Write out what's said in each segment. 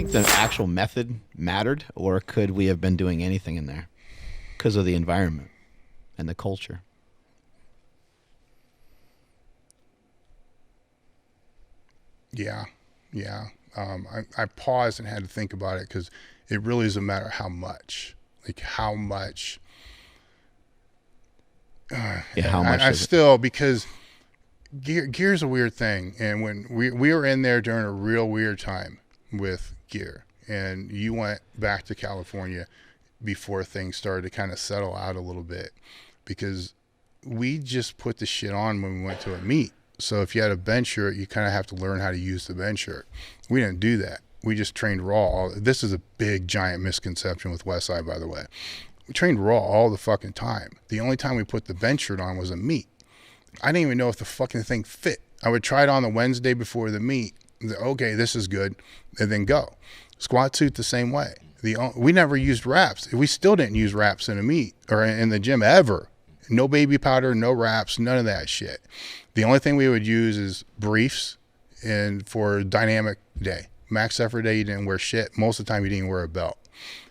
think the actual method mattered, or could we have been doing anything in there because of the environment and the culture? Yeah. I paused and had to think about it because it really doesn't matter how much. Like how much. How much? I still, because gear's a weird thing, and when we were in there during a real weird time with gear, and you went back to California before things started to kind of settle out a little bit, because we just put the shit on when we went to a meet. So if you had a bench shirt, you kind of have to learn how to use the bench shirt. We didn't do that. We just trained raw. This is a big, giant misconception with Westside, by the way. We trained raw all the fucking time. The only time we put the bench shirt on was a meet. I didn't even know if the fucking thing fit. I would try it on the Wednesday before the meet. Okay, this is good, and then go. Squat suit the same way. We never used wraps. We still didn't use wraps in a meet or in the gym ever. No baby powder, no wraps, none of that shit. The only thing we would use is briefs, and for dynamic day. Max effort day, you didn't wear shit. Most of the time, you didn't wear a belt.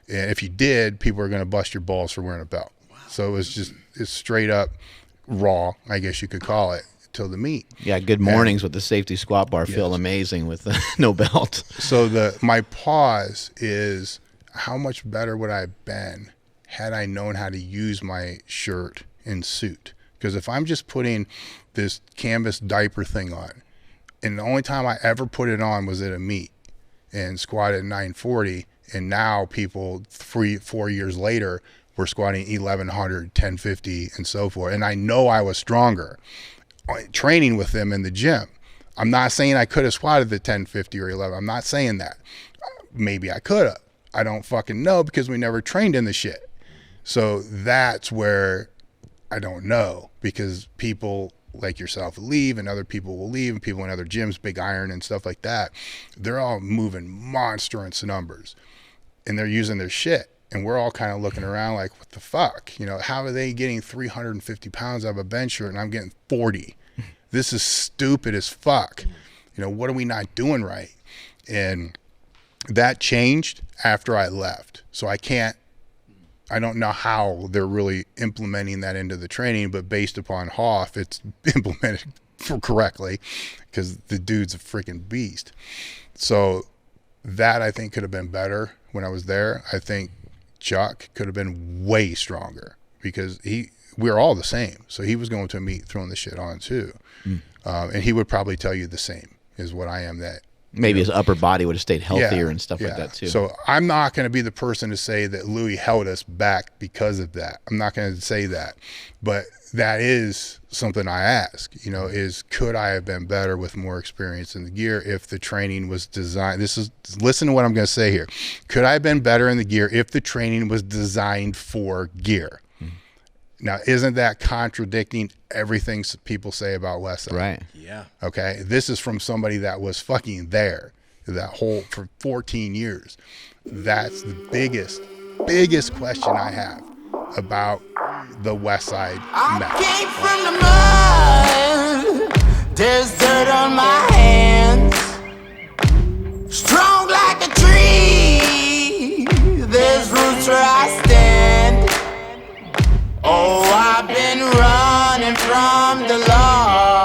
And if you did, people were going to bust your balls for wearing a belt. Wow. So it's straight up raw, I guess you could call it, till the meet. Yeah, good mornings with the safety squat bar feel amazing with no belt. So my pause is, how much better would I have been had I known how to use my shirt and suit? Because if I'm just putting this canvas diaper thing on, and the only time I ever put it on was at a meet and squatted 940, and now people 4 years later were squatting 1100, 1050, and so forth. And I know I was stronger training with them in the gym. I'm not saying I could have squatted the 1050 or 11. I'm not saying that. Maybe I could have. I don't fucking know, because we never trained in the shit. So that's where I don't know, because people like yourself leave, and other people will leave, and people in other gyms, Big Iron and stuff like that, they're all moving monstrous numbers, and they're using their shit, and we're all kind of looking around like, what the fuck? How are they getting 350 pounds out of a bench shirt and I'm getting 40? This is stupid as fuck. What are we not doing right? And that changed after I left. So I don't know how they're really implementing that into the training, but based upon Hoff, it's implemented correctly, because the dude's a freaking beast. So that, I think, could have been better when I was there. I think Chuck could have been way stronger, because we're all the same. So he was going to a meet throwing the shit on too. And he would probably tell you the same is what I am, that maybe his upper body would have stayed healthier and stuff like that too. So I'm not going to be the person to say that Louis held us back because of that. I'm not going to say that, but that is something I ask, is could I have been better with more experience in the gear if the training was designed? Listen to what I'm going to say here. Could I have been better in the gear if the training was designed for gear? Now, isn't that contradicting everything people say about Westside? Right. Yeah. Okay. This is from somebody that was fucking there for 14 years. That's the biggest question I have about the Westside method. I came from the mud. There's dirt on my hands. Strong like a tree. There's roots where I stand. Oh, I've been running from the law.